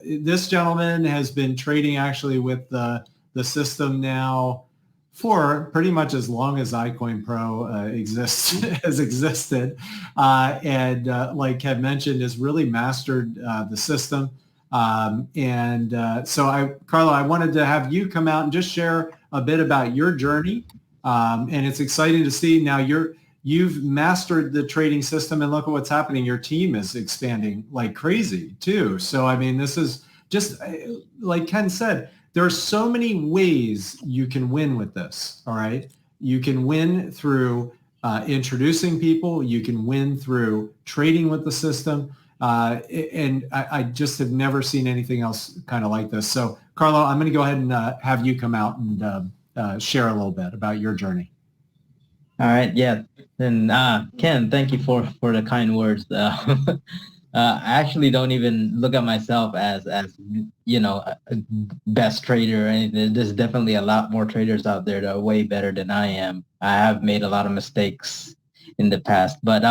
this gentleman has been trading actually with the system now for pretty much as long as iCoinPro has existed, and like Kev mentioned, has really mastered the system. So Carlo, I wanted to have you come out and just share a bit about your journey. And it's exciting to see now you've mastered the trading system, and look at what's happening. Your team is expanding like crazy too. So, I mean, this is just like Ken said, there are so many ways you can win with this. All right. You can win through introducing people. You can win through trading with the system. And I just have never seen anything else kind of like this. So, Carlo, I'm going to go ahead and have you come out and share a little bit about your journey. All right. Yeah. And Ken, thank you for the kind words. I actually don't even look at myself as a best trader or anything. There's definitely a lot more traders out there that are way better than I am. I have made a lot of mistakes in the past, but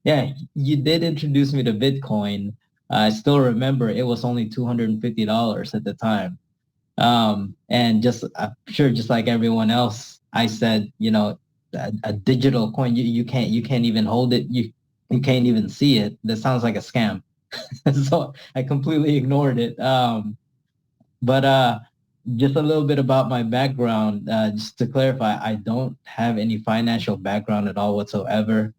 yeah, you did introduce me to Bitcoin. I still remember it was only $250 at the time. And I'm sure just like everyone else, I said, a digital coin, you can't even hold it. You can't even see it. That sounds like a scam. So I completely ignored it. But just a little bit about my background, just to clarify, I don't have any financial background at all whatsoever.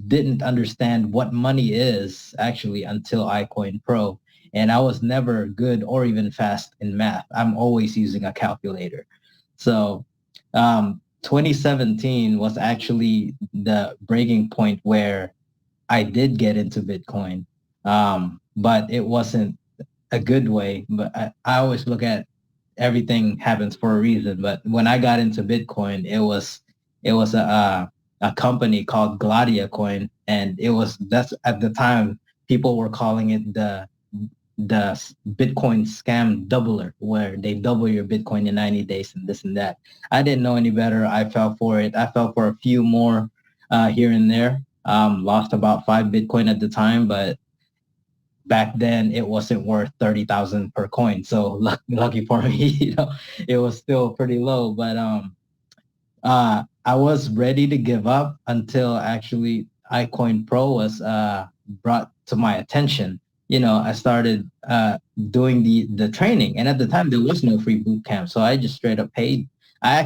Didn't understand what money is actually until iCoinPro. And I was never good or even fast in math. I'm always using a calculator. So 2017 was actually the breaking point where I did get into Bitcoin, but it wasn't a good way. But I always look at everything happens for a reason. But when I got into Bitcoin, it was a company called Gladia Coin, and that's at the time people were calling it the Bitcoin scam doubler, where they double your Bitcoin in 90 days and this and that. I didn't know any better. I fell for it. I fell for a few more here and there. Lost about 5 Bitcoin at the time, but back then it wasn't worth 30,000 per coin. So lucky for me, it was still pretty low. But I was ready to give up until actually iCoinPro was brought to my attention. I started doing the training, and at the time there was no free boot camp, so I just straight up paid. I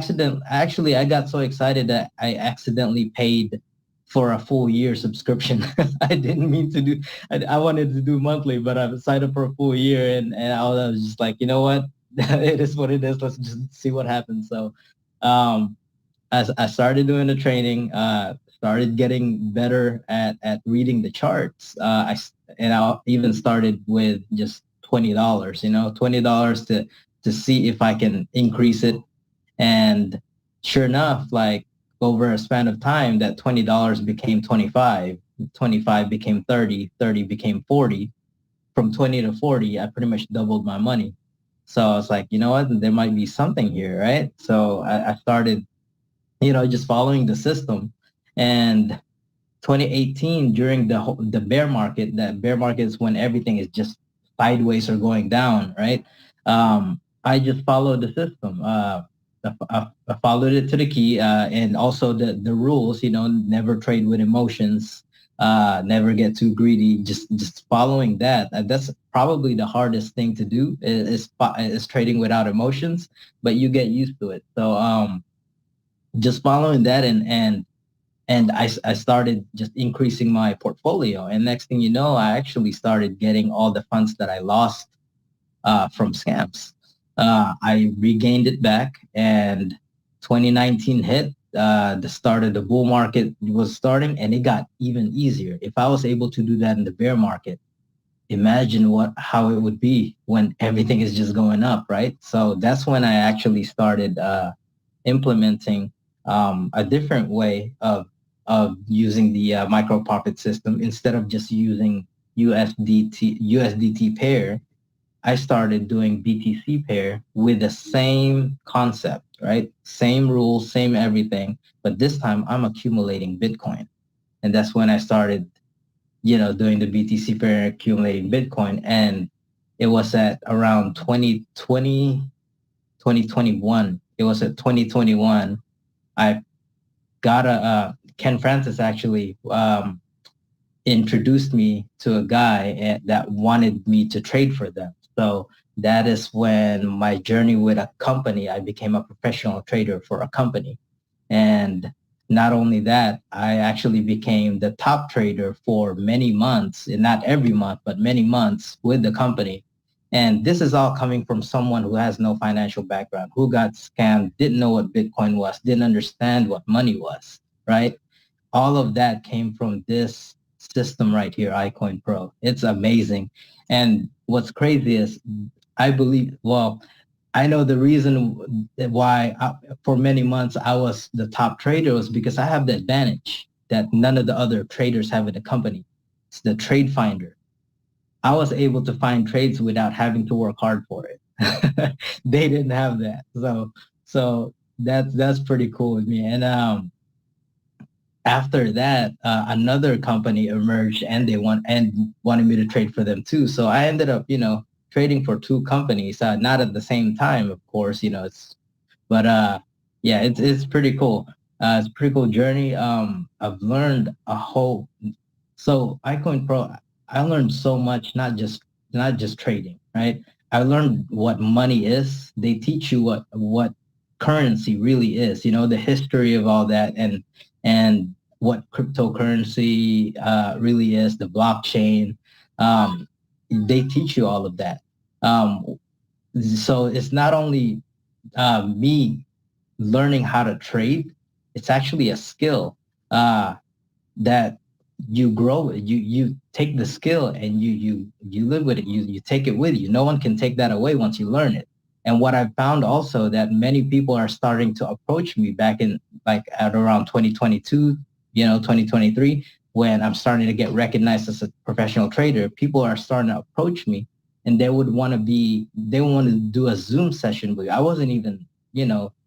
got so excited that I accidentally paid for a full year subscription. I didn't mean to do. I wanted to do monthly, but I signed up for a full year, and I was just like, you know what, it is what it is. Let's just see what happens. So, as I started doing the training, started getting better at reading the charts. I even started with just $20, $20 to see if I can increase it. And sure enough, like over a span of time, that $20 became 25, 25 became 30, 30 became 40. From 20 to 40, I pretty much doubled my money. So I was like, you know what, there might be something here, right? So I started, just following the system. And 2018, during the bear market, that bear market is when everything is just sideways or going down, right? I just followed the system. I followed it to the key, and also the rules. Never trade with emotions, never get too greedy. Just following that. That's probably the hardest thing to do is trading without emotions, but you get used to it. So just following that, and I started just increasing my portfolio. And next thing you know, I actually started getting all the funds that I lost from scams. I regained it back, and 2019 hit. The start of the bull market was starting, and it got even easier. If I was able to do that in the bear market, imagine how it would be when everything is just going up, right? So that's when I actually started implementing a different way of using the micro profit system. Instead of just using USDT pair, I started doing BTC pair with the same concept, right? Same rules, same everything, but this time I'm accumulating Bitcoin. And that's when I started, doing the BTC pair, accumulating Bitcoin. And it was at around 2020, 2021. It was at 2021. I got Ken Francis actually introduced me to a guy that wanted me to trade for them. So that is when my journey with a company, I became a professional trader for a company. And not only that, I actually became the top trader for many months, and not every month, but many months with the company. And this is all coming from someone who has no financial background, who got scammed, didn't know what Bitcoin was, didn't understand what money was, right? All of that came from this system right here, iCoinPro. It's amazing. And what's crazy is I believe, well, I know the reason why for many months I was the top trader was because I have the advantage that none of the other traders have in the company. It's the trade finder. I was able to find trades without having to work hard for it. They didn't have that. So that's pretty cool with me. And after that, another company emerged and wanted me to trade for them too. So I ended up, trading for two companies, not at the same time, of course, yeah, it's pretty cool. It's a pretty cool journey. I've learned so iCoinPro, I learned so much, not just trading, right? I learned what money is. They teach you what currency really is, the history of all that and what cryptocurrency really is, the blockchain. They teach you all of that. So it's not only me learning how to trade, it's actually a skill that you grow with. You take the skill and you live with it. You take it with you. No one can take that away once you learn it. And what I've found also that many people are starting to approach me back in at around 2022, 2023, when I'm starting to get recognized as a professional trader, people are starting to approach me and they want to do a Zoom session with you. I wasn't even,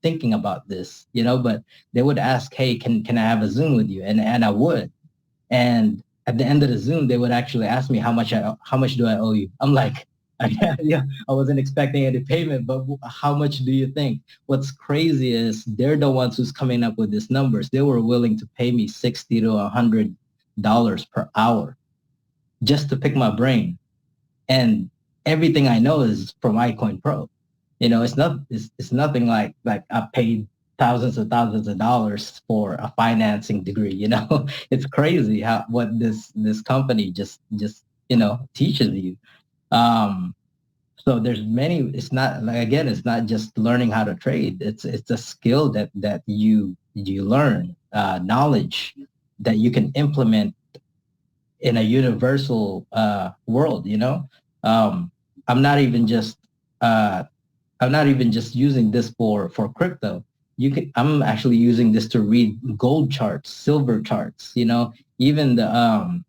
thinking about this, but they would ask, hey, can I have a Zoom with you? And I would. And at the end of the Zoom, they would actually ask me how much do I owe you? I'm like, yeah, I wasn't expecting any payment, but how much do you think? What's crazy is they're the ones who's coming up with these numbers. They were willing to pay me $60 to $100 per hour just to pick my brain. And everything I know is from iCoinPro. It's nothing like I paid thousands of dollars for a financing degree. It's crazy what this company just teaches you. So there's many. It's not it's not just learning how to trade. It's a skill that you learn, knowledge that you can implement in a universal world. I'm not even just using this for crypto. I'm actually using this to read gold charts, silver charts, even the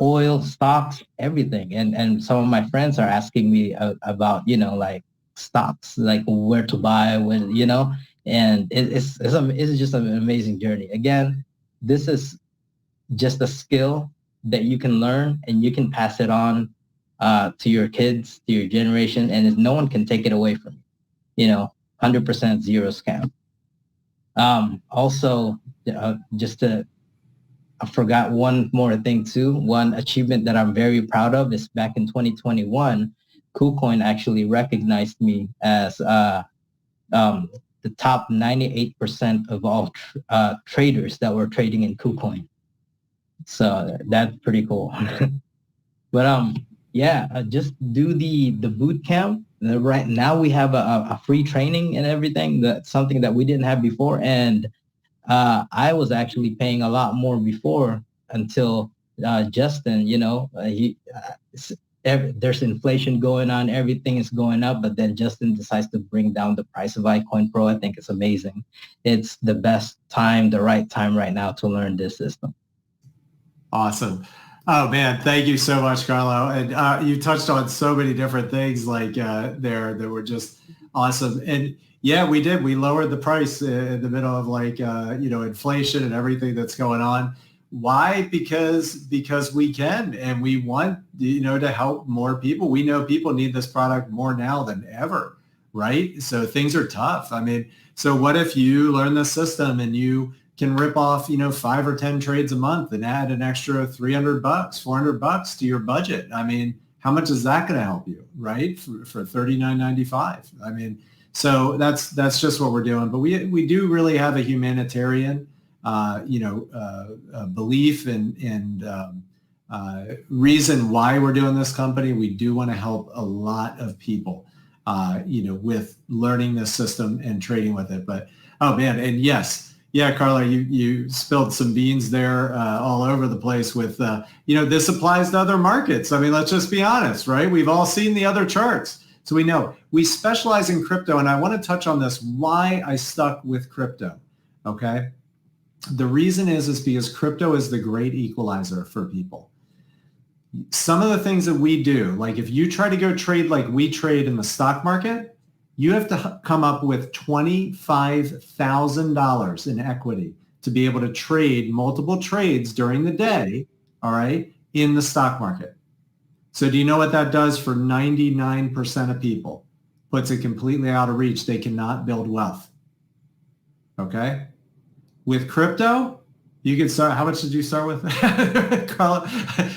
oil, stocks, everything. And some of my friends are asking me about, stocks, like where to buy, and it's just an amazing journey. Again, this is just a skill that you can learn and you can pass it on to your kids, to your generation, and no one can take it away from you. 100% zero scam. Also, I forgot one more thing too. One achievement that I'm very proud of is back in 2021, KuCoin actually recognized me as the top 98% of all traders that were trading in KuCoin. So that's pretty cool. But just do the boot camp. Right now we have a free training and everything. That's something that we didn't have before. And I was actually paying a lot more before until Justin, there's inflation going on. Everything is going up. But then Justin decides to bring down the price of iCoinPro. I think it's amazing. It's the best time, the right time right now to learn this system. Awesome. Oh man, thank you so much, Carlo. And you touched on so many different things there that were just awesome. And yeah, we did. We lowered the price in the middle of inflation and everything that's going on. Why? Because we can, and we want, to help more people. We know people need this product more now than ever, right? So things are tough. I mean, so what if you learn the system and you can rip off, 5 or 10 trades a month and add an extra $300, $400 to your budget? I mean, how much is that going to help you, right? For $39.95. I mean, so that's just what we're doing. But we do really have a humanitarian belief and reason why we're doing this company. We do want to help a lot of people, with learning this system and trading with it. But, oh man, and yes, yeah, Carla, you spilled some beans there all over the place with, this applies to other markets. I mean, let's just be honest, right? We've all seen the other charts. So we know we specialize in crypto. And I want to touch on this, why I stuck with crypto, okay? The reason is because crypto is the great equalizer for people. Some of the things that we do, like if you try to go trade like we trade in the stock market, you have to come up with $25,000 in equity to be able to trade multiple trades during the day, all right, in the stock market. So do you know what that does for 99% of people? Puts it completely out of reach. They cannot build wealth, okay? With crypto, you can start. How much did you start with, Carl?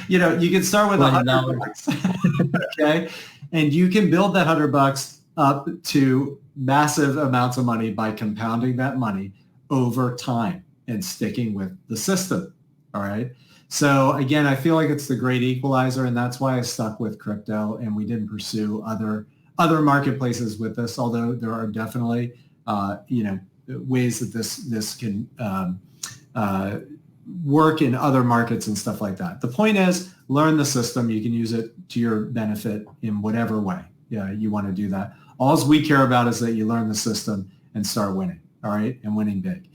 You can start with $100, okay, and you can build that $100 up to massive amounts of money by compounding that money over time and sticking with the system. All right. So again, I feel like it's the great equalizer, and that's why I stuck with crypto, and we didn't pursue other marketplaces with this. Although there are definitely, ways that this can work in other markets and stuff like that. The point is, learn the system. You can use it to your benefit in whatever way you want to do that. All we care about is that you learn the system and start winning, all right, and winning big.